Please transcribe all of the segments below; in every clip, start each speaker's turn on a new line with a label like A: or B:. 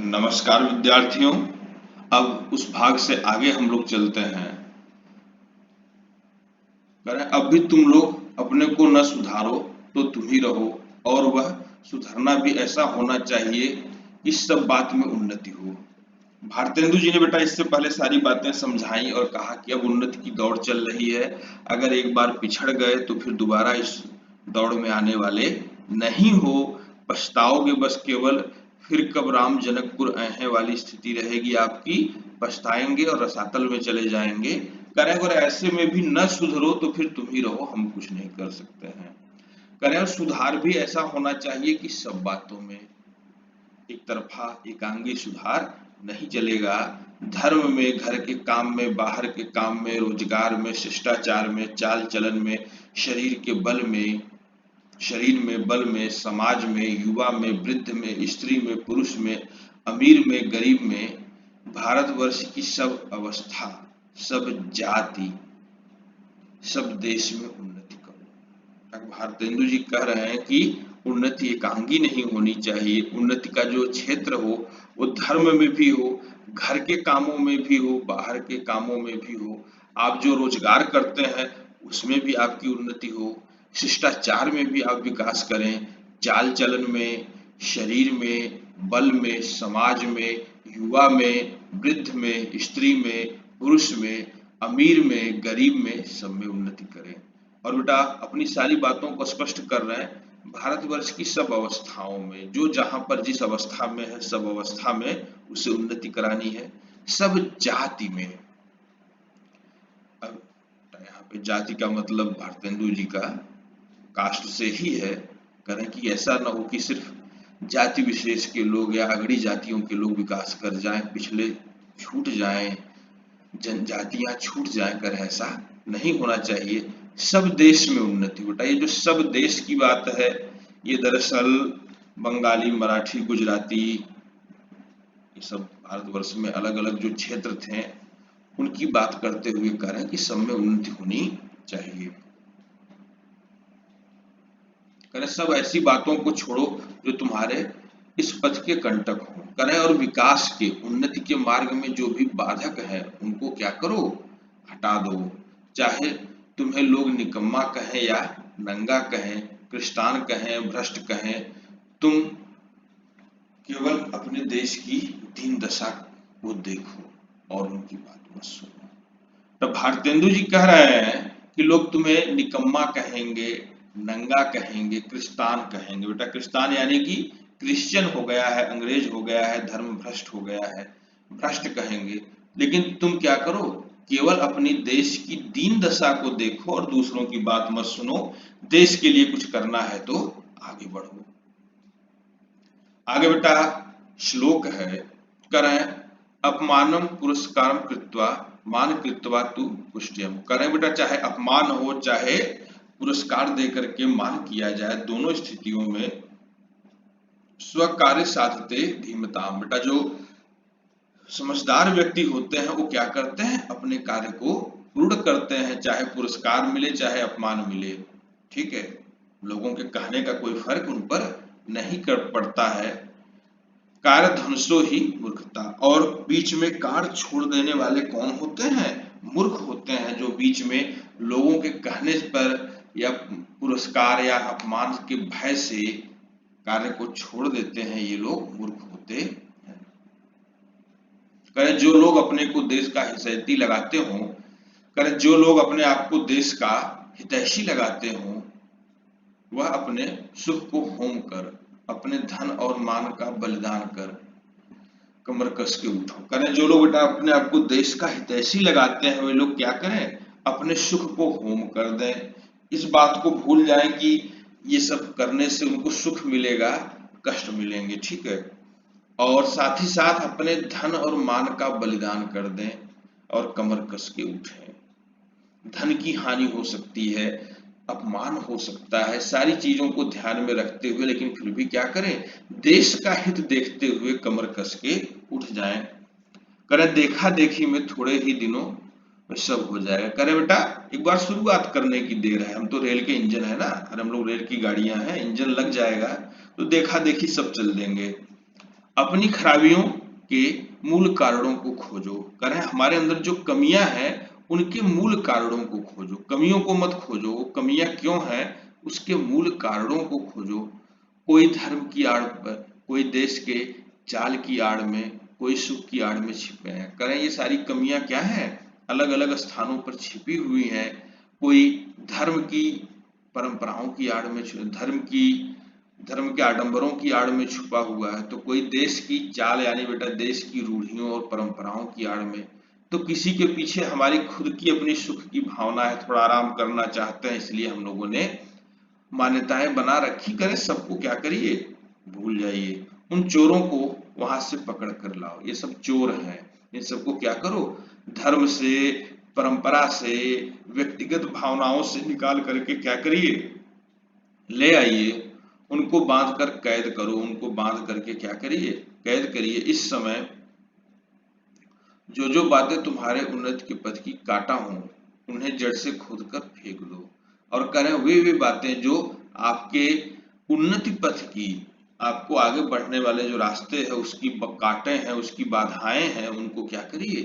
A: नमस्कार विद्यार्थियों। अब उस भाग से आगे हम लोग चलते हैं। करें अब भी तुम लोग अपने को न सुधारो तो तुम ही रहो, और वह सुधरना भी ऐसा होना चाहिए कि सब बात में उन्नति हो। भारतेंदु जी ने बेटा इससे पहले सारी बातें समझाई और कहा कि अब उन्नति की दौड़ चल रही है। अगर एक बार पिछड़ गए तो फिर दोबारा इस दौड़ में आने वाले नहीं हो। पछताओगे बस केवल, फिर कब राम जनकपुर आए वाली स्थिति रहेगी आपकी। पछताएंगे और रसातल में चले जाएंगे। करें अगर ऐसे में भी न सुधरो तो फिर तुम ही रहो, हम कुछ नहीं कर सकते हैं। करें और सुधार भी ऐसा होना चाहिए कि सब बातों में, एक तरफा एकांगी सुधार नहीं चलेगा। धर्म में, घर के काम में, बाहर के काम में, रोजगार में, शिष्टाचार में, चाल चलन में, शरीर के बल में, शरीर में, बल में, समाज में, युवा में, वृद्ध में, स्त्री में, पुरुष में, अमीर में, गरीब में, भारतवर्ष की सब अवस्था, सब जाति, सब देश में उन्नति करो। भारतेंदु जी कह रहे हैं कि उन्नति एकांगी नहीं होनी चाहिए। उन्नति का जो क्षेत्र हो वो धर्म में भी हो, घर के कामों में भी हो, बाहर के कामों में भी हो। आप जो रोजगार करते हैं उसमें भी आपकी उन्नति हो, शिष्टाचार में भी आप विकास करें, चाल चलन में, शरीर में, बल में, समाज में, युवा में, वृद्ध में, स्त्री में, पुरुष में, अमीर में, गरीब में, सब में उन्नति करें। और बेटा अपनी सारी बातों को स्पष्ट कर रहे हैं। भारतवर्ष की सब अवस्थाओं में, जो जहां पर जिस अवस्था में है, सब अवस्था में उसे उन्नति करानी है। सब जाति में, अब यहाँ पे जाति का मतलब भारतेंदु जी का कास्ट से ही है। करें कि ऐसा ना हो कि सिर्फ जाति विशेष के लोग या अगड़ी जातियों के लोग विकास कर जाएं, पिछले छूट जाएं, जनजातियां छूट जाएं। कर ऐसा नहीं होना चाहिए। सब देश में उन्नति। बेटा ये जो सब देश की बात है, ये दरअसल बंगाली, मराठी, गुजराती, ये सब भारतवर्ष में अलग अलग जो क्षेत्र थे उनकी बात करते हुए कह रहे हैं कि सब में उन्नति होनी चाहिए। करें सब ऐसी बातों को छोड़ो जो तुम्हारे इस पथ के कंटक हो। करें और विकास के, उन्नति के मार्ग में जो भी बाधक है उनको क्या करो, हटा दो। चाहे तुम्हें लोग निकम्मा कहें या नंगा कहें, कृष्टान कहें, भ्रष्ट कहें, तुम केवल अपने देश की दीन दशा को देखो और उनकी बात मत सुनो। तो भारतेंदु जी कह रहे हैं कि लोग तुम्हें निकम्मा कहेंगे, नंगा कहेंगे, क्रिस्तान कहेंगे। बेटा क्रिस्तान यानी कि क्रिश्चियन हो गया है, अंग्रेज हो गया है, धर्म भ्रष्ट हो गया है, भ्रष्ट कहेंगे। लेकिन तुम क्या करो, केवल अपनी देश की दीन दशा को देखो और दूसरों की बात मत सुनो। देश के लिए कुछ करना है तो आगे बढ़ो। आगे बेटा श्लोक है, करें अपमानम पुरस्कारम कृत्वा मान कृत्वा तु पुष्ट्यम। करें बेटा चाहे अपमान हो चाहे पुरस्कार देकर के मान किया जाए, दोनों स्थितियों में स्व कार्य साधते धीमताम। बेटा जो समझदार व्यक्ति होते हैं वो क्या करते हैं, अपने कार्य को पूर्ण करते हैं, चाहे पुरस्कार मिले चाहे अपमान मिले। ठीक है, लोगों के कहने का कोई फर्क उन पर नहीं कर पड़ता है। कार्य धनुषो ही मूर्खता। और बीच में कार्य छोड़ देने वाले कौन होते हैं, मूर्ख होते हैं। जो बीच में लोगों के कहने पर या पुरस्कार या अपमान के भय से कार्य को छोड़ देते हैं, ये लोग मूर्ख होते हैं। करें जो लोग अपने को देश का हितैषी लगाते हों, करें जो लोग अपने आप को देश का हितैषी लगाते हों, वह अपने सुख को होम कर, अपने धन और मान का बलिदान कर कमर कस के उठो। करें जो लोग बेटा अपने आप को देश का हितैषी लगाते हैं, वे लोग क्या करें, अपने सुख को होम कर दें। इस बात को भूल जाएं कि ये सब करने से उनको सुख मिलेगा, कष्ट मिलेंगे। ठीक है, और साथ ही साथ अपने धन और मान का बलिदान कर दें और कमर कस के उठें। धन की हानि हो सकती है, अपमान हो सकता है, सारी चीजों को ध्यान में रखते हुए, लेकिन फिर भी क्या करें, देश का हित देखते हुए कमर कस के उठ जाएं। करें देखा देखी में थोड़े ही दिनों में सब हो जाएगा। करें बेटा एक बार शुरुआत करने की देर है, हम तो रेल के इंजन है ना, और हम लोग रेल की गाड़ियां हैं, इंजन लग जाएगा तो देखा देखी सब चल देंगे। अपनी खराबियों के मूल कारणों को खोजो। कह रहे हैं हमारे अंदर जो कमियां हैं उनके मूल कारणों को खोजो, कमियों को मत खोजो, वो कमियां क्यों हैं उसके मूल कारणों को खोजो। कोई धर्म की आड़ पर, कोई देश के चाल की आड़ में, कोई सुख की आड़ में छिपे हैं। कह रहे हैं ये सारी कमियां क्या हैं, अलग अलग स्थानों पर छिपी हुई हैं। कोई धर्म की परंपराओं की आड़ में, धर्म के आडंबरों की आड़ में छुपा हुआ है, तो कोई देश की चाल यानी बेटा देश की रूढ़ियों और परंपराओं की आड़ में, तो किसी के पीछे हमारी खुद की अपनी सुख की भावना है, थोड़ा आराम करना चाहते हैं, इसलिए हम लोगों ने मान्यताएं बना रखी। करें सबको क्या करिए, भूल जाइए। उन चोरों को वहां से पकड़ कर लाओ, ये सब चोर हैं, इन सबको क्या करो, धर्म से, परंपरा से, व्यक्तिगत भावनाओं से निकाल करके क्या करिए, ले आइए। उनको बांध कर कैद करो, उनको बांध करके क्या करिए, कैद करिए। इस समय जो जो बातें तुम्हारे उन्नति के पथ की काटा हो उन्हें जड़ से खोद कर फेंक दो, और करें वे बातें जो आपके उन्नति पथ की, आपको आगे बढ़ने वाले जो रास्ते हैं उसकी काटे हैं, उसकी बाधाएं हैं, उनको क्या करिए,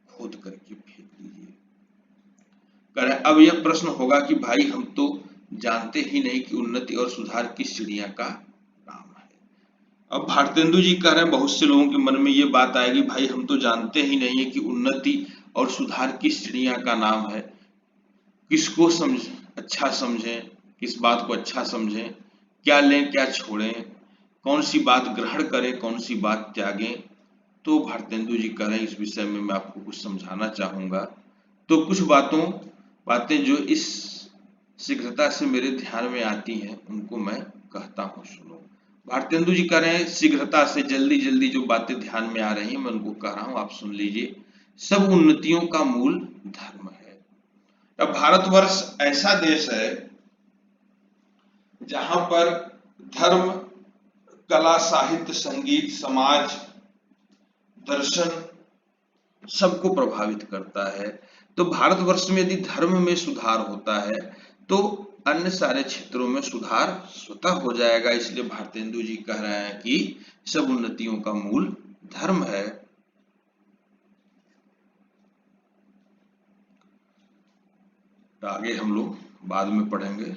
A: खोद करके फेंक दीजिए। करें अब यह प्रश्न होगा कि भाई हम तो जानते ही नहीं कि उन्नति और सुधार किस चिड़िया का नाम है। अब भारतेंदु जी कह रहे हैं बहुत से लोगों के मन में ये बात आएगी, भाई हम तो जानते ही नहीं है कि उन्नति और सुधार किस चिड़िया का नाम है, किसको अच्छा समझें, किस बात को अच्छा समझें, क्या लें क्या छोड़ें, कौन सी बात ग्रहण करें कौन सी बात त्यागें। तो भारतेंदु जी कह रहे हैं इस विषय में मैं आपको कुछ समझाना चाहूंगा। तो कुछ बातें जो इस शीघ्रता से मेरे ध्यान में आती हैं उनको मैं कहता हूँ, सुनो। भारतेंदु जी कह रहे हैं शीघ्रता से, जल्दी जल्दी जो बातें ध्यान में आ रही हैं मैं उनको कह रहा हूँ, आप सुन लीजिए। सब उन्नतियों का मूल धर्म है। अब भारतवर्ष ऐसा देश है जहां पर धर्म, कला, साहित्य, संगीत, समाज, दर्शन सबको प्रभावित करता है। तो भारतवर्ष में यदि धर्म में सुधार होता है तो अन्य सारे क्षेत्रों में सुधार स्वतः हो जाएगा। इसलिए भारतेंदु जी कह रहे हैं कि सब उन्नतियों का मूल धर्म है। आगे हम लोग बाद में पढ़ेंगे।